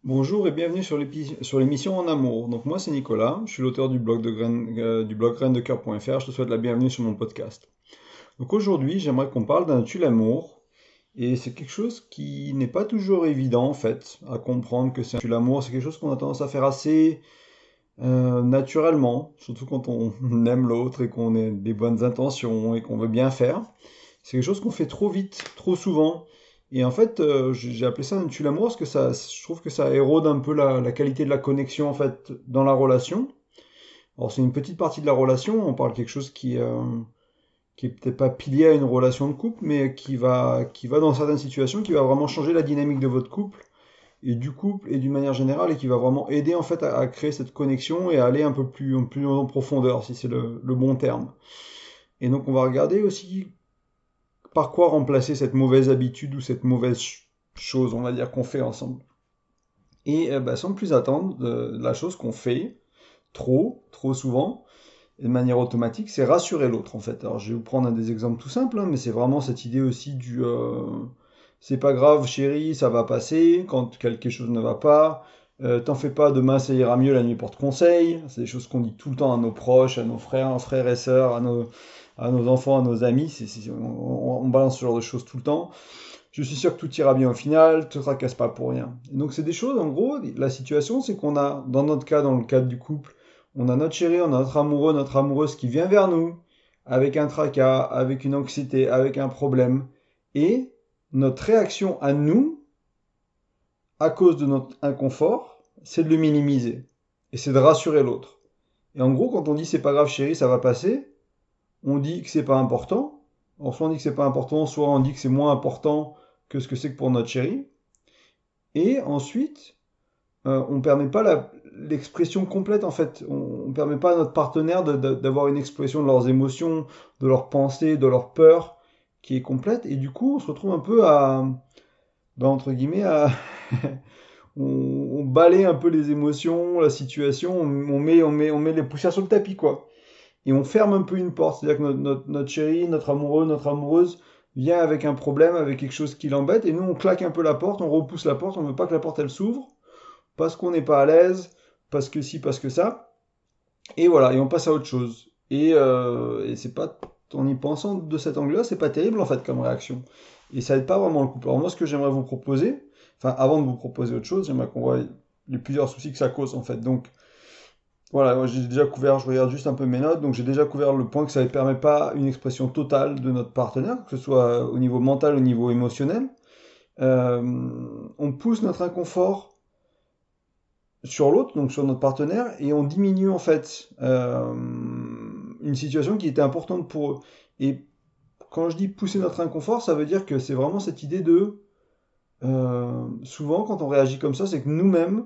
Bonjour et bienvenue sur l'émission En Amour. Donc moi c'est Nicolas, je suis l'auteur du blog graindecoeur.fr. Je te souhaite la bienvenue sur mon podcast. Donc aujourd'hui j'aimerais qu'on parle d'un tue l'amour et c'est quelque chose qui n'est pas toujours évident en fait à comprendre que c'est un tue l'amour. C'est quelque chose qu'on a tendance à faire assez naturellement, surtout quand on aime l'autre et qu'on a des bonnes intentions et qu'on veut bien faire. C'est quelque chose qu'on fait trop vite, trop souvent. Et en fait, j'ai appelé ça un tue-l'amour parce que je trouve que ça érode un peu la qualité de la connexion en fait dans la relation. Alors c'est une petite partie de la relation, on parle de quelque chose qui est peut-être pas pilier à une relation de couple, mais qui va dans certaines situations, qui va vraiment changer la dynamique de votre couple et du couple et d'une manière générale et qui va vraiment aider en fait à créer cette connexion et à aller un peu plus en profondeur, si c'est le bon terme. Et donc on va regarder aussi par quoi remplacer cette mauvaise habitude ou cette mauvaise chose, on va dire, qu'on fait ensemble. Et bah, sans plus attendre, la chose qu'on fait trop souvent, et de manière automatique, c'est rassurer l'autre en fait. Alors je vais vous prendre un des exemples tout simples, hein, mais c'est vraiment cette idée aussi du c'est pas grave chérie, ça va passer quand quelque chose ne va pas. T'en fais pas, demain ça ira mieux, la nuit porte conseil. C'est des choses qu'on dit tout le temps à nos proches, à nos frères et sœurs, à nos enfants, à nos amis. On balance ce genre de choses tout le temps. Je suis sûr que tout ira bien au final, te tracasse pas pour rien. Et donc c'est des choses, en gros, la situation c'est qu'on a, dans notre cas, dans le cadre du couple, on a notre chéri, on a notre amoureux, notre amoureuse qui vient vers nous, avec un tracas, avec une anxiété, avec un problème. Et notre réaction à nous, à cause de notre inconfort, c'est de le minimiser. Et c'est de rassurer l'autre. Et en gros, quand on dit c'est pas grave chéri, ça va passer, on dit que c'est pas important. Alors, soit on dit que c'est pas important, soit on dit que c'est moins important que ce que c'est que pour notre chéri. Et ensuite, on ne permet pas l'expression complète en fait. On ne permet pas à notre partenaire d'avoir une expression de leurs émotions, de leurs pensées, de leurs peurs qui est complète. Et du coup, on se retrouve un peu entre guillemets, on balaye un peu les émotions, la situation, on met les poussières sur le tapis quoi. Et on ferme un peu une porte. C'est-à-dire que notre chéri, notre amoureux, notre amoureuse vient avec un problème, avec quelque chose qui l'embête, et nous on claque un peu la porte, on repousse la porte, on ne veut pas que la porte elle s'ouvre, parce qu'on n'est pas à l'aise, parce que si, parce que ça, et voilà, et on passe à autre chose. Et c'est pas, en y pensant de cet angle-là, c'est pas terrible en fait comme réaction. Et ça aide pas vraiment le couple. Alors moi, ce que j'aimerais vous proposer, enfin avant de vous proposer autre chose, j'aimerais qu'on voit les plusieurs soucis que ça cause en fait. Donc voilà, moi j'ai déjà couvert, je regarde juste un peu mes notes, donc j'ai déjà couvert le point que ça ne permet pas une expression totale de notre partenaire, que ce soit au niveau mental, au niveau émotionnel. Euh, on pousse notre inconfort sur l'autre, donc sur notre partenaire, et on diminue en fait une situation qui était importante pour eux. Et quand je dis pousser notre inconfort, ça veut dire que c'est vraiment cette idée de souvent quand on réagit comme ça, c'est que nous-mêmes,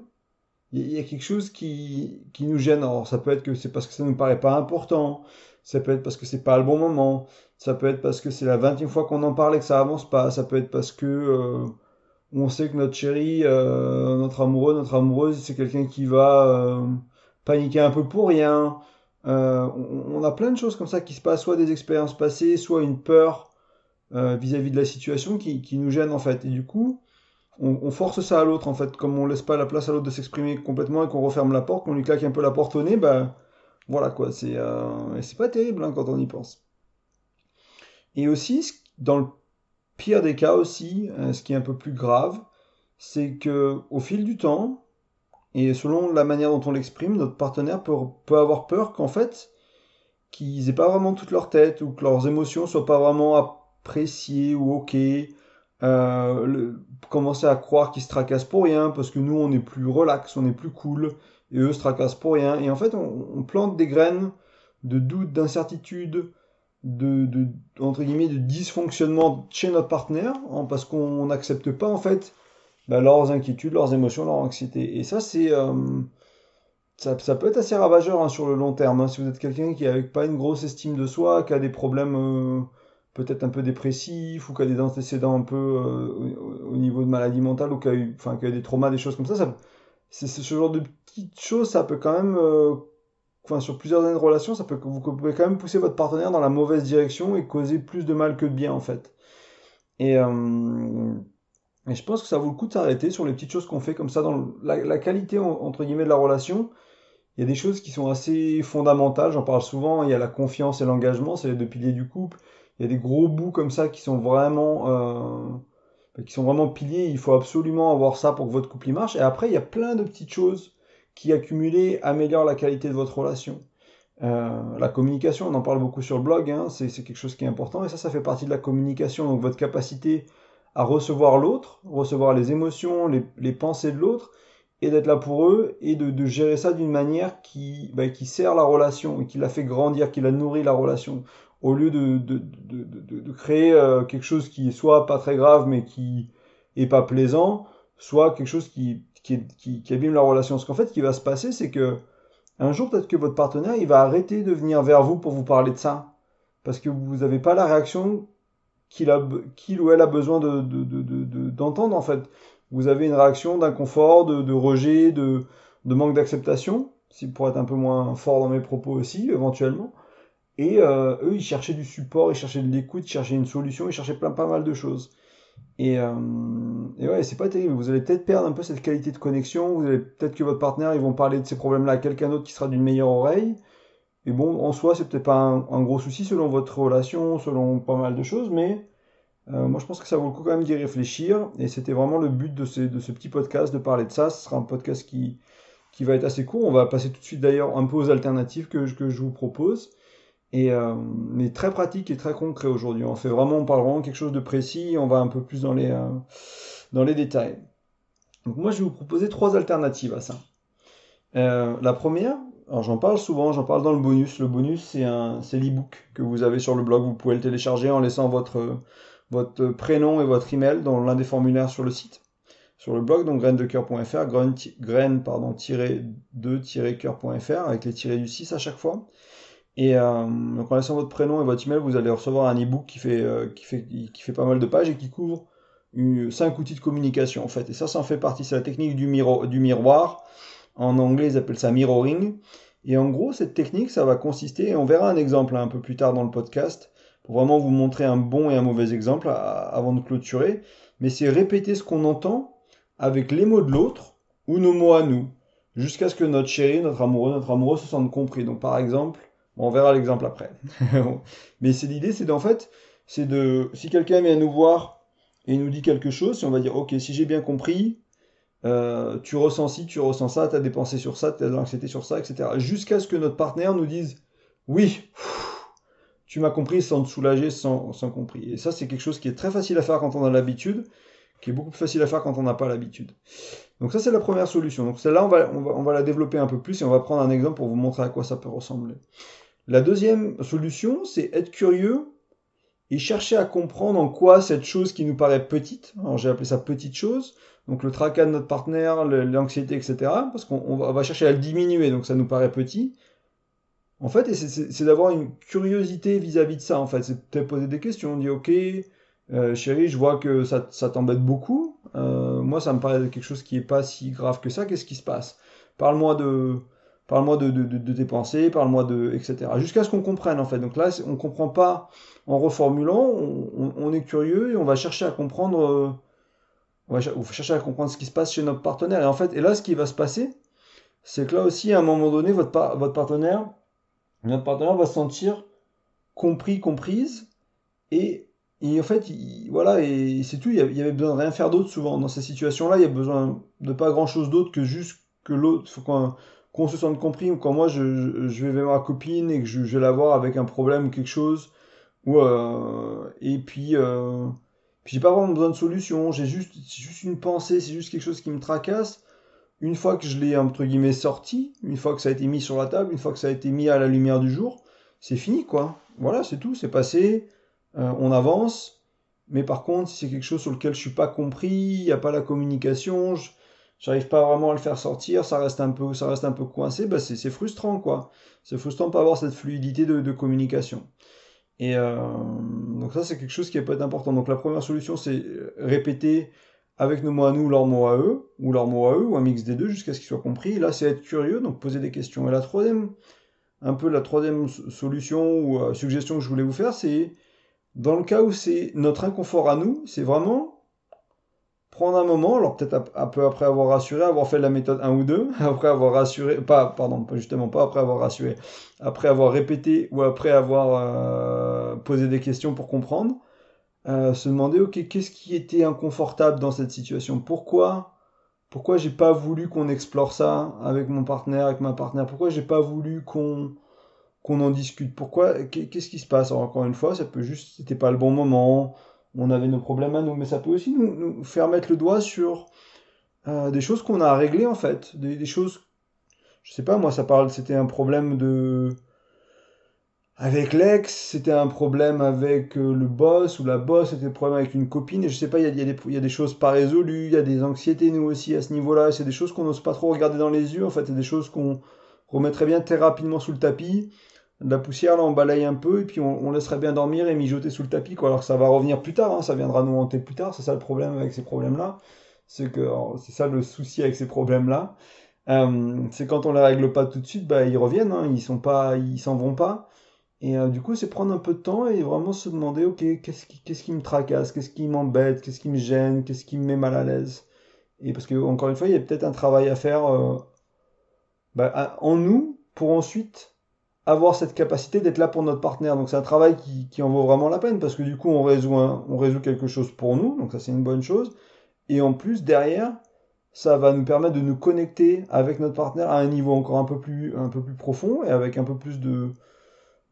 il y a quelque chose qui nous gêne. Alors ça peut être que c'est parce que ça ne nous paraît pas important, ça peut être parce que c'est pas le bon moment, ça peut être parce que c'est la 20e fois qu'on en parle et que ça avance pas, ça peut être parce que on sait que notre chéri, notre amoureux, notre amoureuse, c'est quelqu'un qui va paniquer un peu pour rien. On a plein de choses comme ça qui se passent, soit des expériences passées, soit une peur vis-à-vis de la situation qui nous gêne en fait. Et du coup, on force ça à l'autre en fait, comme on laisse pas la place à l'autre de s'exprimer complètement et qu'on referme la porte, qu'on lui claque un peu la porte au nez, ben voilà quoi, et c'est pas terrible hein, quand on y pense. Et aussi, dans le pire des cas aussi, ce qui est un peu plus grave, c'est que au fil du temps, et selon la manière dont on l'exprime, notre partenaire peut avoir peur qu'en fait, qu'ils aient pas vraiment toute leur tête ou que leurs émotions soient pas vraiment appréciées ou ok. Commencer à croire qu'ils se tracassent pour rien parce que nous on est plus relax, on est plus cool et eux se tracassent pour rien. Et en fait, on plante des graines de doute, d'incertitude, de entre guillemets de dysfonctionnement chez notre partenaire parce qu'on n'accepte pas en fait bah, leurs inquiétudes, leurs émotions, leur anxiété. Et ça, ça peut être assez ravageur hein, sur le long terme. Hein. Si vous êtes quelqu'un qui n'a pas une grosse estime de soi, qui a des problèmes peut-être un peu dépressifs, ou qui a des antécédents un peu au niveau de maladie mentale, ou qui a eu des traumas, des choses comme ça, c'est ce genre de petites choses, ça peut quand même, sur plusieurs années de relation, vous pouvez quand même pousser votre partenaire dans la mauvaise direction et causer plus de mal que de bien en fait. Et, Et je pense que ça vaut le coup de s'arrêter sur les petites choses qu'on fait comme ça dans la qualité, entre guillemets, de la relation. Il y a des choses qui sont assez fondamentales, j'en parle souvent, il y a la confiance et l'engagement, c'est les deux piliers du couple. Il y a des gros bouts comme ça qui sont vraiment piliers, il faut absolument avoir ça pour que votre couple y marche. Et après, il y a plein de petites choses qui accumulées améliorent la qualité de votre relation. La communication, on en parle beaucoup sur le blog, hein, c'est quelque chose qui est important, et ça fait partie de la communication, donc votre capacité à recevoir l'autre, recevoir les émotions, les pensées de l'autre, et d'être là pour eux, et de gérer ça d'une manière qui sert la relation, et qui la fait grandir, qui la nourrit la relation, au lieu de créer quelque chose qui est soit pas très grave, mais qui est pas plaisant, soit quelque chose qui abîme la relation. Parce qu'en fait, ce qui va se passer, c'est que un jour, peut-être que votre partenaire, il va arrêter de venir vers vous pour vous parler de ça. Parce que vous n'avez pas la réaction qu'il ou elle a besoin d'entendre, en fait. Vous avez une réaction d'inconfort, de rejet, de manque d'acceptation, pour être un peu moins fort dans mes propos aussi, éventuellement. Et eux, ils cherchaient du support, ils cherchaient de l'écoute, ils cherchaient une solution, ils cherchaient pas mal de choses. Et ouais, c'est pas terrible. Vous allez peut-être perdre un peu cette qualité de connexion. Vous allez peut-être que votre partenaire, ils vont parler de ces problèmes-là à quelqu'un d'autre qui sera d'une meilleure oreille. Et bon, en soi, c'est peut-être pas un gros souci selon votre relation, selon pas mal de choses, mais moi je pense que ça vaut le coup quand même d'y réfléchir. Et c'était vraiment le but de ce petit podcast, de parler de ça. Ce sera un podcast qui va être assez court. On va passer tout de suite d'ailleurs un peu aux alternatives que je vous propose. Mais très pratique et très concret aujourd'hui. On parle vraiment de quelque chose de précis, on va un peu plus dans les détails. Donc moi, je vais vous proposer trois alternatives à ça. La première, alors j'en parle souvent, j'en parle dans le bonus. Le bonus, c'est l'e-book que vous avez sur le blog. Vous pouvez le télécharger en laissant votre prénom et votre email dans l'un des formulaires sur le site, sur le blog, donc graindecoeur.fr, graine-2-coeur.fr, avec les tirés du 6 à chaque fois. Et donc en laissant votre prénom et votre email, vous allez recevoir un e-book qui fait pas mal de pages et qui couvre 5 outils de communication en fait. Et ça en fait partie. C'est la technique du miroir. En anglais, ils appellent ça mirroring. Et en gros, cette technique, ça va consister, et on verra un exemple un peu plus tard dans le podcast, pour vraiment vous montrer un bon et un mauvais exemple avant de clôturer. Mais c'est répéter ce qu'on entend avec les mots de l'autre ou nos mots à nous, jusqu'à ce que notre chéri, notre amoureux se sente compris. Donc par exemple, bon, on verra l'exemple après. Mais c'est l'idée, c'est d'en fait, si quelqu'un vient nous voir et nous dit quelque chose, si on va dire, ok, si j'ai bien compris, tu ressens ci, tu ressens ça, tu as des pensées sur ça, tu as de l'anxiété sur ça, etc. Jusqu'à ce que notre partenaire nous dise, oui, tu m'as compris, sans te soulager, sans compris. Et ça, c'est quelque chose qui est très facile à faire quand on a l'habitude, qui est beaucoup plus facile à faire quand on n'a pas l'habitude. Donc ça, c'est la première solution. Donc celle-là, on va la développer un peu plus et on va prendre un exemple pour vous montrer à quoi ça peut ressembler. La deuxième solution, c'est être curieux et chercher à comprendre en quoi cette chose qui nous paraît petite, alors j'ai appelé ça petite chose, donc le tracas de notre partenaire, l'anxiété, etc., parce qu'on va chercher à le diminuer, donc ça nous paraît petit. En fait, et c'est d'avoir une curiosité vis-à-vis de ça, en fait. C'est peut-être poser des questions, on dit, ok, chérie, je vois que ça t'embête beaucoup. Moi, ça me paraît quelque chose qui est pas si grave que ça. Qu'est-ce qui se passe? Parle-moi de, parle-moi de tes pensées, etc. Jusqu'à ce qu'on comprenne, en fait. Donc là, on comprend pas en reformulant, on est curieux et on va chercher à comprendre, on va chercher à comprendre ce qui se passe chez notre partenaire. Et en fait, et là, ce qui va se passer, c'est que là aussi, à un moment donné, notre partenaire va se sentir compris, comprise, et, et en fait, voilà, et c'est tout. Il y avait besoin de rien faire d'autre souvent dans ces situations-là. Il y a besoin de pas grand-chose d'autre que juste que l'autre, faut qu'on se sente compris. Ou quand moi je vais vers ma copine et que je vais la voir avec un problème ou quelque chose, et puis j'ai pas vraiment besoin de solution. C'est juste une pensée, c'est juste quelque chose qui me tracasse. Une fois que je l'ai entre guillemets sorti, une fois que ça a été mis sur la table, une fois que ça a été mis à la lumière du jour, c'est fini quoi. Voilà, c'est tout, c'est passé, on avance. Mais par contre, si c'est quelque chose sur lequel je suis pas compris, il n'y a pas la communication, j'arrive pas vraiment à le faire sortir, ça reste un peu coincé, bah c'est frustrant quoi. C'est frustrant de pas avoir cette fluidité de communication. Et donc ça, c'est quelque chose qui peut être important. Donc la première solution, c'est répéter avec nos mots à nous, leurs mots à eux, ou leurs mots à eux, ou un mix des deux, jusqu'à ce qu'ils soient compris. Et là, c'est être curieux, donc poser des questions. Et la troisième solution ou suggestion que je voulais vous faire, c'est dans le cas où c'est notre inconfort à nous, c'est vraiment prendre un moment, alors peut-être un peu après avoir rassuré, avoir fait la méthode 1 ou 2, après avoir rassuré, justement, pas après avoir rassuré, après avoir répété ou après avoir posé des questions pour comprendre, se demander, ok, qu'est-ce qui était inconfortable dans cette situation? Pourquoi j'ai pas voulu qu'on explore ça avec mon partenaire, avec ma partenaire? Pourquoi j'ai pas voulu qu'on en discute? Qu'est-ce qui se passe? Alors, encore une fois, ça peut juste, c'était pas le bon moment, on avait nos problèmes à nous, mais ça peut aussi nous faire mettre le doigt sur des choses qu'on a à régler en fait, des choses, je sais pas, moi c'était un problème avec l'ex, c'était un problème avec le boss ou la boss, c'était un problème avec une copine, et je sais pas, il y a des choses pas résolues, il y a des anxiétés nous aussi à ce niveau-là, c'est des choses qu'on n'ose pas trop regarder dans les yeux, en fait, c'est des choses qu'on remettrait bien très rapidement sous le tapis, de la poussière, là on balaye un peu, et puis on laisserait bien dormir et mijoter sous le tapis, quoi, alors que ça va revenir plus tard, hein, ça viendra nous hanter plus tard, c'est ça le problème avec ces problèmes-là, c'est ça le souci avec ces problèmes-là, c'est quand on les règle pas tout de suite, bah ils reviennent, hein, ils s'en vont pas, et du coup, c'est prendre un peu de temps et vraiment se demander, ok, qu'est-ce qui me tracasse, qu'est-ce qui m'embête, qu'est-ce qui me gêne, qu'est-ce qui me met mal à l'aise. Et parce que, encore une fois, il y a peut-être un travail à faire en nous pour ensuite avoir cette capacité d'être là pour notre partenaire. Donc c'est un travail qui en vaut vraiment la peine parce que du coup, on résout quelque chose pour nous, donc ça c'est une bonne chose. Et en plus, derrière, ça va nous permettre de nous connecter avec notre partenaire à un niveau encore un peu plus profond et avec un peu plus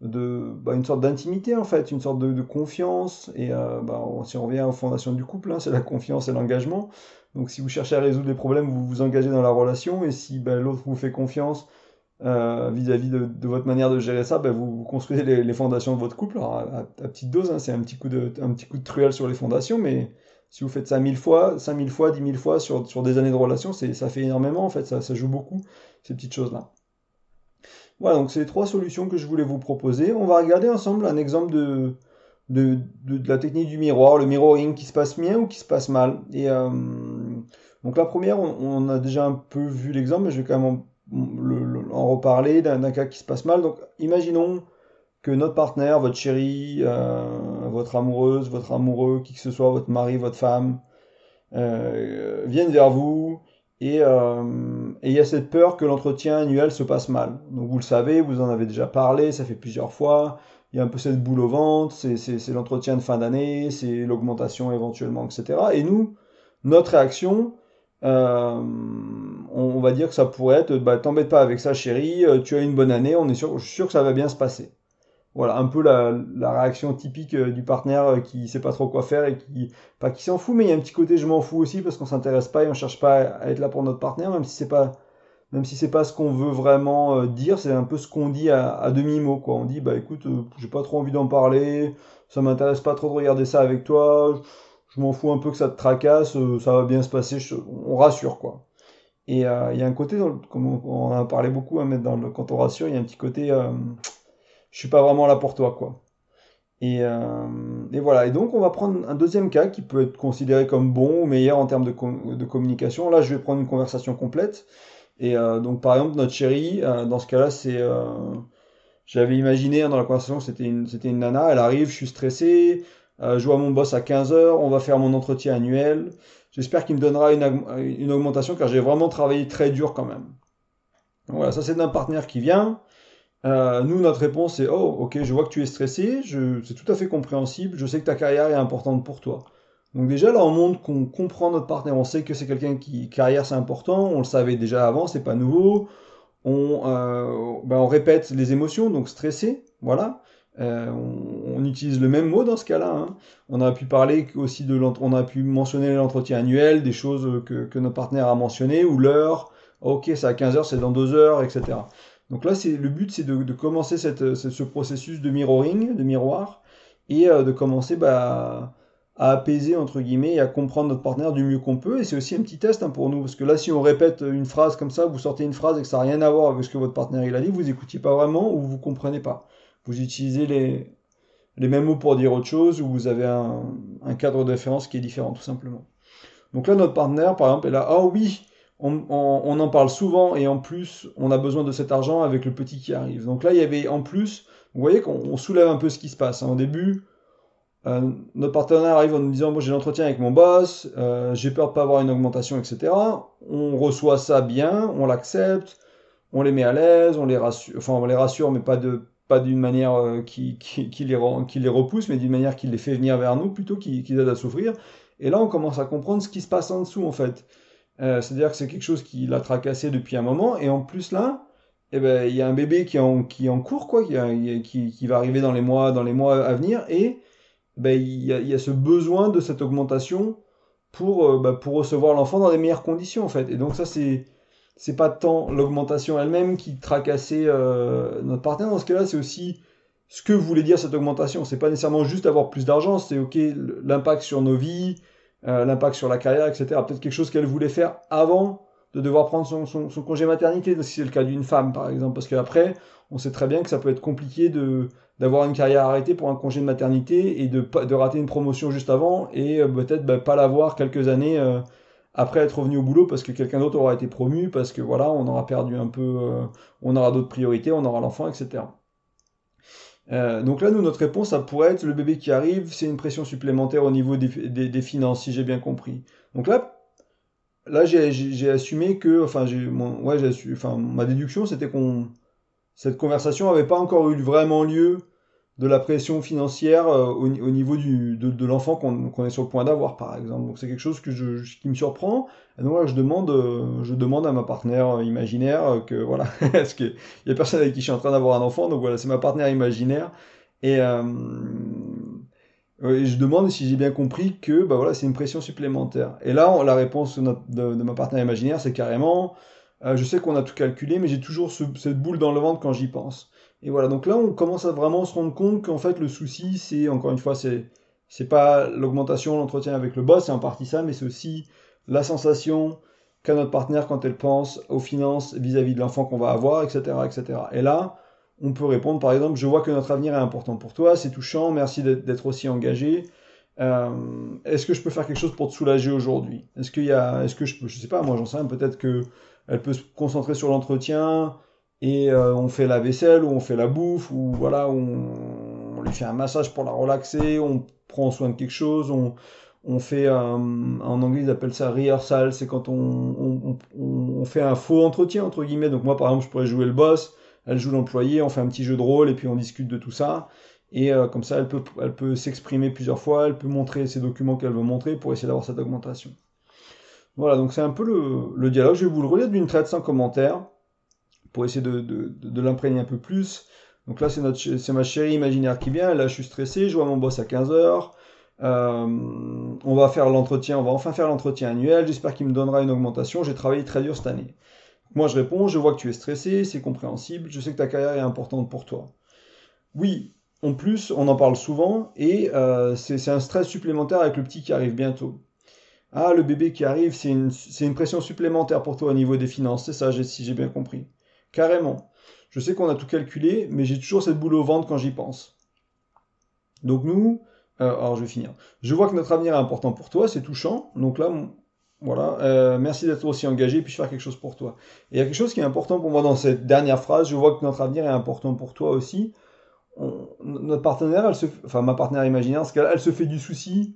une sorte d'intimité en fait, une sorte de confiance. Et si on revient aux fondations du couple, hein, c'est la confiance et l'engagement. Donc si vous cherchez à résoudre les problèmes, vous vous engagez dans la relation. Et si l'autre vous fait confiance vis-à-vis de votre manière de gérer ça, vous construisez les fondations de votre couple. Alors, à petite dose, hein, c'est un petit coup de truelle sur les fondations, mais si vous faites ça 1000 fois, 10 000 fois sur des années de relation, ça fait énormément en fait, ça joue beaucoup, ces petites choses-là. Voilà, donc c'est les trois solutions que je voulais vous proposer. On va regarder ensemble un exemple de la technique du miroir, le mirroring qui se passe bien ou qui se passe mal. Et donc la première, on a déjà un peu vu l'exemple, mais je vais quand même en reparler d'un cas qui se passe mal. Donc imaginons que notre partenaire, votre chérie, votre amoureuse, votre amoureux, qui que ce soit, votre mari, votre femme, viennent vers vous et il y a cette peur que l'entretien annuel se passe mal. Donc vous le savez, vous en avez déjà parlé, ça fait plusieurs fois. Il y a un peu cette boule au ventre, c'est l'entretien de fin d'année, c'est l'augmentation éventuellement, etc. Et nous, notre réaction, on va dire que ça pourrait être, t'embête pas avec ça chérie, tu as une bonne année, je suis sûr que ça va bien se passer. Voilà, un peu la réaction typique du partenaire qui sait pas trop quoi faire et pas qui s'en fout, mais il y a un petit côté je m'en fous aussi parce qu'on s'intéresse pas et on cherche pas à être là pour notre partenaire, même si c'est pas ce qu'on veut vraiment dire, c'est un peu ce qu'on dit à demi-mot, quoi. On dit, bah écoute, j'ai pas trop envie d'en parler, ça m'intéresse pas trop de regarder ça avec toi, je m'en fous un peu que ça te tracasse, ça va bien se passer, on rassure, quoi. Et il y a un côté, comme on en a parlé beaucoup, hein, mais quand on rassure, il y a un petit côté je suis pas vraiment là pour toi, quoi. Et voilà. Et donc, on va prendre un deuxième cas qui peut être considéré comme bon ou meilleur en termes de communication. Là, je vais prendre une conversation complète. Et donc, par exemple, notre chérie, dans ce cas-là, j'avais imaginé hein, dans la conversation que c'était une nana. Elle arrive, je suis stressé. Je vois mon boss à 15 heures. On va faire mon entretien annuel. J'espère qu'il me donnera une augmentation car j'ai vraiment travaillé très dur quand même. Donc, voilà, ça c'est d'un partenaire qui vient. Nous, notre réponse c'est oh, ok, je vois que tu es stressé, c'est tout à fait compréhensible, je sais que ta carrière est importante pour toi. Donc, déjà là, on montre qu'on comprend notre partenaire, on sait que c'est quelqu'un qui, carrière c'est important, on le savait déjà avant, c'est pas nouveau. On répète les émotions, donc stressé, voilà. On utilise le même mot dans ce cas-là, hein. On a pu parler aussi on a pu mentionner l'entretien annuel, des choses que notre partenaire a mentionné, ou l'heure, ok, c'est à 15 heures, c'est dans 2 heures, etc. Donc là, le but, c'est de commencer ce processus de mirroring, de miroir, et de commencer à apaiser, entre guillemets, et à comprendre notre partenaire du mieux qu'on peut. Et c'est aussi un petit test hein, pour nous, parce que là, si on répète une phrase comme ça, vous sortez une phrase et que ça n'a rien à voir avec ce que votre partenaire il a dit, vous n'écoutiez pas vraiment ou vous ne comprenez pas. Vous utilisez les mêmes mots pour dire autre chose, ou vous avez un cadre de référence qui est différent, tout simplement. Donc là, notre partenaire, par exemple, est là, ah oui, on en parle souvent et en plus, on a besoin de cet argent avec le petit qui arrive. Donc là, il y avait en plus, vous voyez qu'on soulève un peu ce qui se passe. Hein. Au début, Notre partenaire arrive en nous disant, moi j'ai l'entretien avec mon boss, j'ai peur de pas avoir une augmentation, etc. On reçoit ça bien, on l'accepte, on les met à l'aise, on les rassure, mais pas d'une manière qui les repousse, mais d'une manière qui les fait venir vers nous, plutôt qui les aide à souffrir. Et là, on commence à comprendre ce qui se passe en dessous, en fait. C'est-à-dire que c'est quelque chose qui l'a tracassé depuis un moment, et en plus là, eh ben, il y a un bébé qui est en cours, quoi, qui va arriver dans les mois à venir, et ben, il y a ce besoin de cette augmentation pour recevoir l'enfant dans les meilleures conditions, en fait. Et donc ça, c'est pas tant l'augmentation elle-même qui tracassait notre partenaire. Dans ce cas-là, c'est aussi ce que voulait dire cette augmentation. C'est pas nécessairement juste avoir plus d'argent, c'est ok l'impact sur nos vies, l'impact sur la carrière, etc. Peut-être quelque chose qu'elle voulait faire avant de devoir prendre son congé maternité, si c'est le cas d'une femme, par exemple. Parce qu'après, on sait très bien que ça peut être compliqué d'avoir une carrière arrêtée pour un congé de maternité et de rater une promotion juste avant et peut-être pas l'avoir quelques années après être revenu au boulot parce que quelqu'un d'autre aura été promu, parce que voilà, on aura perdu un peu, on aura d'autres priorités, on aura l'enfant, etc. Donc là, nous, notre réponse, ça pourrait être le bébé qui arrive, c'est une pression supplémentaire au niveau des finances, si j'ai bien compris. Donc là j'ai assumé que, enfin, ma déduction, c'était cette conversation n'avait pas encore eu vraiment lieu de la pression financière au niveau de l'enfant qu'on est sur le point d'avoir, par exemple. Donc c'est quelque chose qui me surprend. Et donc là, je demande à ma partenaire imaginaire que, voilà, parce qu'il y a personne avec qui je suis en train d'avoir un enfant, donc voilà, c'est ma partenaire imaginaire. Et, et je demande si j'ai bien compris que bah voilà, c'est une pression supplémentaire. Et là, la réponse de ma partenaire imaginaire, c'est carrément, je sais qu'on a tout calculé, mais j'ai toujours cette boule dans le ventre quand j'y pense. Et voilà, donc là, on commence à vraiment se rendre compte qu'en fait, le souci, c'est, encore une fois, c'est pas l'augmentation, l'entretien avec le boss, c'est en partie ça, mais c'est aussi la sensation qu'a notre partenaire quand elle pense aux finances vis-à-vis de l'enfant qu'on va avoir, etc., etc. Et là, on peut répondre par exemple, je vois que notre avenir est important pour toi, c'est touchant, merci d'être aussi engagé. Est-ce que je peux faire quelque chose pour te soulager aujourd'hui? Est-ce que je peux, je sais pas, moi j'en sais rien, peut-être que elle peut se concentrer sur l'entretien et on fait la vaisselle ou on fait la bouffe ou voilà, on lui fait un massage pour la relaxer, on prend soin de quelque chose, on fait en anglais ils appellent ça rehearsal, c'est quand on fait un faux entretien entre guillemets. Donc moi par exemple je pourrais jouer le boss, elle joue l'employé, on fait un petit jeu de rôle et puis on discute de tout ça. Et comme ça, elle peut s'exprimer plusieurs fois, elle peut montrer ses documents qu'elle veut montrer pour essayer d'avoir cette augmentation. Voilà, donc c'est un peu le dialogue. Je vais vous le relire d'une traite sans commentaire pour essayer de l'imprégner un peu plus. Donc là, c'est ma chérie imaginaire qui vient. Là, je suis stressé, je vois mon boss à 15h. On va faire l'entretien, on va enfin faire l'entretien annuel. J'espère qu'il me donnera une augmentation. J'ai travaillé très dur cette année. Moi, je réponds, je vois que tu es stressé, c'est compréhensible. Je sais que ta carrière est importante pour toi. Oui, en plus, on en parle souvent et c'est un stress supplémentaire avec le petit qui arrive bientôt. Ah, le bébé qui arrive, c'est une pression supplémentaire pour toi au niveau des finances, c'est ça, si j'ai bien compris. Carrément. Je sais qu'on a tout calculé, mais j'ai toujours cette boule au ventre quand j'y pense. Donc nous, alors je vais finir. Je vois que notre avenir est important pour toi, c'est touchant. Donc là, voilà, merci d'être aussi engagé, puis je faire quelque chose pour toi. Et il y a quelque chose qui est important pour moi dans cette dernière phrase. Je vois que notre avenir est important pour toi aussi. Notre partenaire, enfin ma partenaire imaginaire, parce qu'elle se fait du souci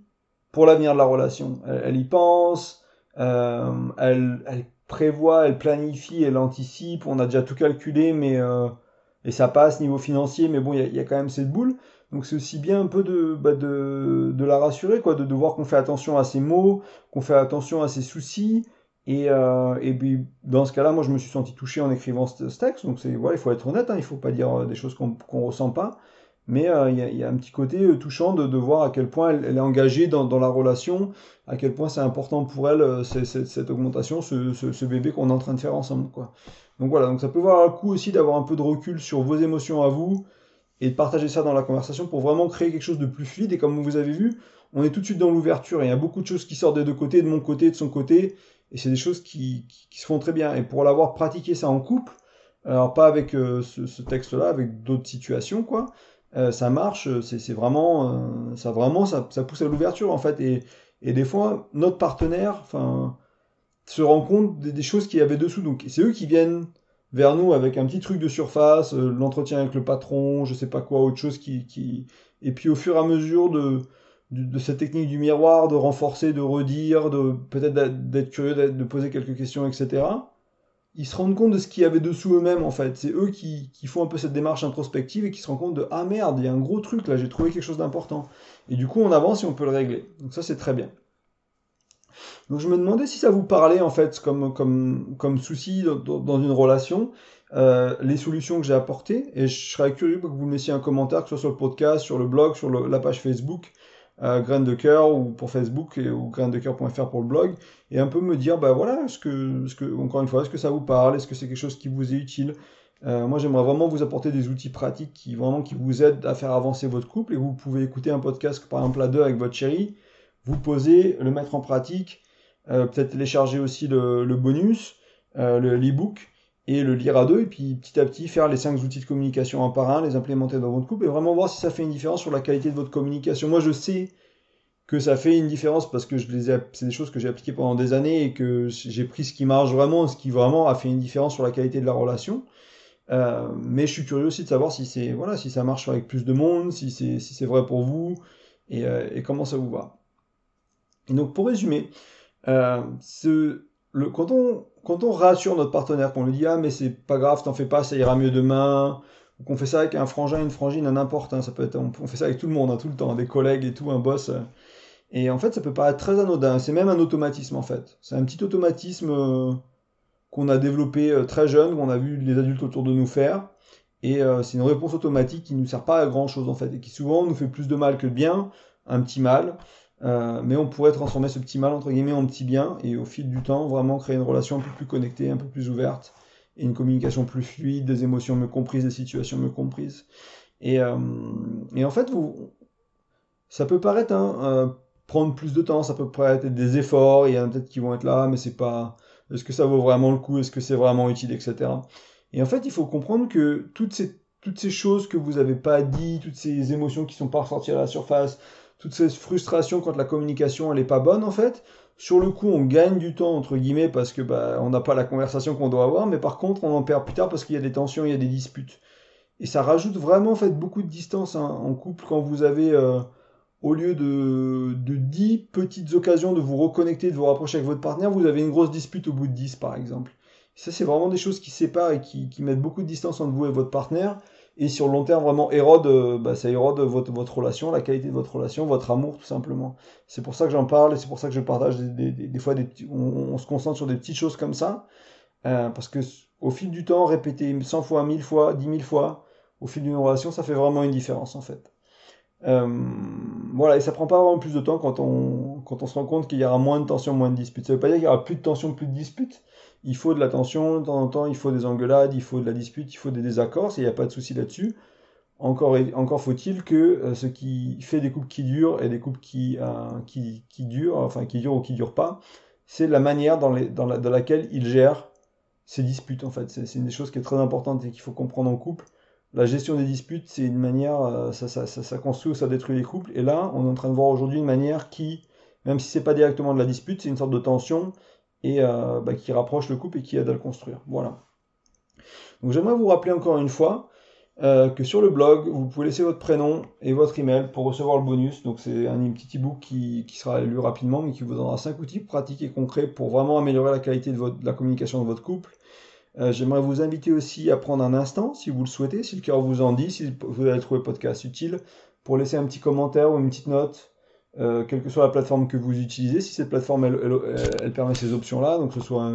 pour l'avenir de la relation. Elle y pense, elle prévoit, elle planifie, elle anticipe. On a déjà tout calculé, mais et ça passe niveau financier, mais bon, il y a quand même cette boule. Donc c'est aussi bien un peu de la rassurer, quoi, de voir qu'on fait attention à ses mots, qu'on fait attention à ses soucis. Et puis dans ce cas-là, moi je me suis senti touché en écrivant ce texte. Donc c'est voilà, il faut être honnête, hein, il faut pas dire des choses qu'on ressent pas. Mais il y a un petit côté touchant de voir à quel point elle est engagée dans la relation, à quel point c'est important pour elle cette augmentation, ce bébé qu'on est en train de faire ensemble, quoi. Donc voilà, donc ça peut valoir le coup aussi d'avoir un peu de recul sur vos émotions à vous et de partager ça dans la conversation pour vraiment créer quelque chose de plus fluide. Et comme vous avez vu, on est tout de suite dans l'ouverture et il y a beaucoup de choses qui sortent des deux côtés, de mon côté, de son côté, et c'est des choses qui se font très bien. Et pour l'avoir pratiqué ça en couple, alors pas avec ce texte-là, avec d'autres situations, quoi, ça marche, c'est vraiment, ça pousse à l'ouverture en fait. Et des fois, notre partenaire, enfin, se rend compte des choses qu'il y avait dessous. Donc c'est eux qui viennent vers nous avec un petit truc de surface, l'entretien avec le patron, je sais pas quoi, autre chose et puis au fur et à mesure de cette technique du miroir, de renforcer, de redire, de peut-être d'être curieux, de poser quelques questions, etc. Ils se rendent compte de ce qu'il y avait dessous eux-mêmes en fait. C'est eux qui font un peu cette démarche introspective et qui se rendent compte de ah merde, il y a un gros truc là, j'ai trouvé quelque chose d'important. Et du coup, on avance et on peut le régler. Donc ça, c'est très bien. Donc je me demandais si ça vous parlait en fait comme souci dans une relation, les solutions que j'ai apportées, et je serais curieux que vous me laissiez un commentaire, que ce soit sur le podcast, sur le blog, sur la page Facebook, Graines de Cœur ou pour Facebook ou grainesdecoeur.fr pour le blog, et un peu me dire, bah voilà, encore une fois, est-ce que ça vous parle, est-ce que c'est quelque chose qui vous est utile? Moi j'aimerais vraiment vous apporter des outils pratiques qui vous aident à faire avancer votre couple, et vous pouvez écouter un podcast par exemple à deux avec votre chérie, vous poser, le mettre en pratique, peut-être télécharger aussi le bonus, l'e-book, et le lire à deux, et puis petit à petit faire les 5 outils de communication un par un, les implémenter dans votre couple, et vraiment voir si ça fait une différence sur la qualité de votre communication. Moi je sais que ça fait une différence parce que c'est des choses que j'ai appliquées pendant des années et que j'ai pris ce qui marche vraiment, ce qui vraiment a fait une différence sur la qualité de la relation. Mais je suis curieux aussi de savoir si ça marche avec plus de monde, si c'est vrai pour vous, et comment ça vous va. Et donc pour résumer, euh, quand on rassure notre partenaire, qu'on lui dit ah mais c'est pas grave, t'en fais pas, ça ira mieux demain, ou qu'on fait ça avec un frangin, une frangine, n'importe, hein, ça peut être, on fait ça avec tout le monde, hein, tout le temps, des collègues et tout, un boss, et en fait ça peut paraître très anodin, c'est même un automatisme en fait, c'est un petit automatisme qu'on a développé très jeune, qu'on a vu les adultes autour de nous faire, et c'est une réponse automatique qui ne nous sert pas à grand chose en fait, et qui souvent nous fait plus de mal que de bien, un petit mal, mais on pourrait transformer ce petit mal entre guillemets en petit bien, et au fil du temps vraiment créer une relation un peu plus connectée, un peu plus ouverte, et une communication plus fluide, des émotions mieux comprises, des situations mieux comprises. Et en fait, ça peut paraître prendre plus de temps, ça peut paraître être des efforts, il y en a peut-être qui vont être là, mais c'est pas. Est-ce que ça vaut vraiment le coup, est-ce que c'est vraiment utile, etc. Et en fait, il faut comprendre que toutes ces choses que vous n'avez pas dit, toutes ces émotions qui sont pas ressorties à la surface, toutes ces frustrations quand la communication elle est pas bonne, en fait, sur le coup, on gagne du temps, entre guillemets, parce que bah, on n'a pas la conversation qu'on doit avoir, mais par contre, on en perd plus tard parce qu'il y a des tensions, il y a des disputes. Et ça rajoute vraiment, en fait, beaucoup de distance hein, en couple quand vous avez au lieu de 10 petites occasions de vous reconnecter, de vous rapprocher avec votre partenaire, vous avez une grosse dispute au bout de 10 par exemple. Ça, c'est vraiment des choses qui séparent et qui mettent beaucoup de distance entre vous et votre partenaire. Et sur le long terme, vraiment ça érode votre relation, la qualité de votre relation, votre amour, tout simplement. C'est pour ça que j'en parle et c'est pour ça que je partage des fois, on se concentre sur des petites choses comme ça. Parce que au fil du temps, répéter 100 fois, 1000 fois, 10 000 fois, au fil d'une relation, ça fait vraiment une différence en fait. Euh, voilà, et ça prend pas vraiment plus de temps quand on se rend compte qu'il y aura moins de tension, moins de disputes. Ça veut pas dire qu'il y aura plus de tension, plus de disputes. Il faut de la tension, de temps en temps, il faut des engueulades, il faut de la dispute, il faut des désaccords, il n'y a pas de souci là-dessus. Encore faut-il que ce qui fait des couples qui durent et des couples qui durent, enfin qui durent ou qui durent pas, c'est la manière dans laquelle ils gèrent ces disputes en fait. C'est une des choses qui est très importante et qu'il faut comprendre en couple. La gestion des disputes, c'est une manière, ça construit ou ça détruit les couples. Et là, on est en train de voir aujourd'hui une manière qui, même si c'est pas directement de la dispute, c'est une sorte de tension et qui rapproche le couple et qui aide à le construire. Voilà. Donc j'aimerais vous rappeler encore une fois que sur le blog, vous pouvez laisser votre prénom et votre email pour recevoir le bonus. Donc c'est un petit ebook qui sera lu rapidement, mais qui vous donnera 5 outils pratiques et concrets pour vraiment améliorer la qualité de la communication de votre couple. J'aimerais vous inviter aussi à prendre un instant, si vous le souhaitez, si le cœur vous en dit, si vous avez trouvé le podcast utile, pour laisser un petit commentaire ou une petite note, quelle que soit la plateforme que vous utilisez. Si cette plateforme, elle permet ces options-là, donc que ce soit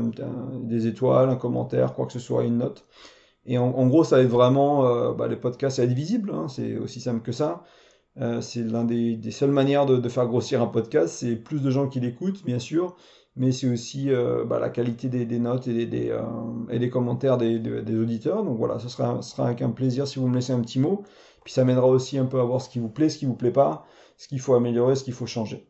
des étoiles, un commentaire, quoi que ce soit, une note. Et en gros, ça aide vraiment les podcasts à être visibles, hein, c'est aussi simple que ça. C'est l'un des seules manières de faire grossir un podcast, c'est plus de gens qui l'écoutent, bien sûr, mais c'est aussi la qualité des notes et des commentaires des auditeurs. Donc voilà, ce sera avec un plaisir si vous me laissez un petit mot. Puis ça m'aidera aussi un peu à voir ce qui vous plaît, ce qui vous plaît pas, ce qu'il faut améliorer, ce qu'il faut changer.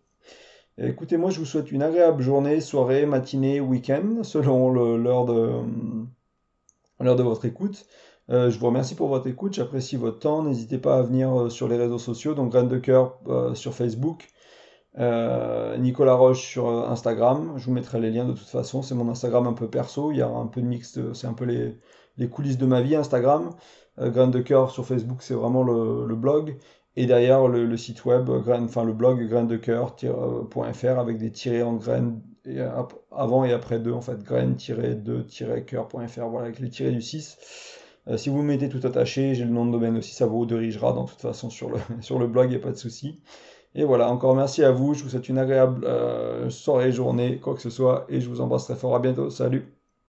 Et écoutez, moi je vous souhaite une agréable journée, soirée, matinée, week-end, selon l'heure de votre écoute. Je vous remercie pour votre écoute, j'apprécie votre temps. N'hésitez pas à venir sur les réseaux sociaux, donc Graines de Cœur sur Facebook, Nicolas Roche sur Instagram. Je vous mettrai les liens de toute façon. C'est mon Instagram un peu perso. Il y aura un peu de mix, c'est un peu les coulisses de ma vie Instagram. Graines de Cœur sur Facebook, c'est vraiment le blog. Et derrière le site web, enfin le blog graines-de-coeur.fr avec des tirets en graines avant et après 2 en fait, graines-2-coeur.fr, voilà, avec les tirets du 6. Si vous mettez tout attaché, j'ai le nom de domaine aussi, ça vous redirigera de toute façon sur sur le blog, il n'y a pas de souci. Et voilà, encore merci à vous, je vous souhaite une agréable soirée, journée, quoi que ce soit, et je vous embrasse très fort, à bientôt, salut!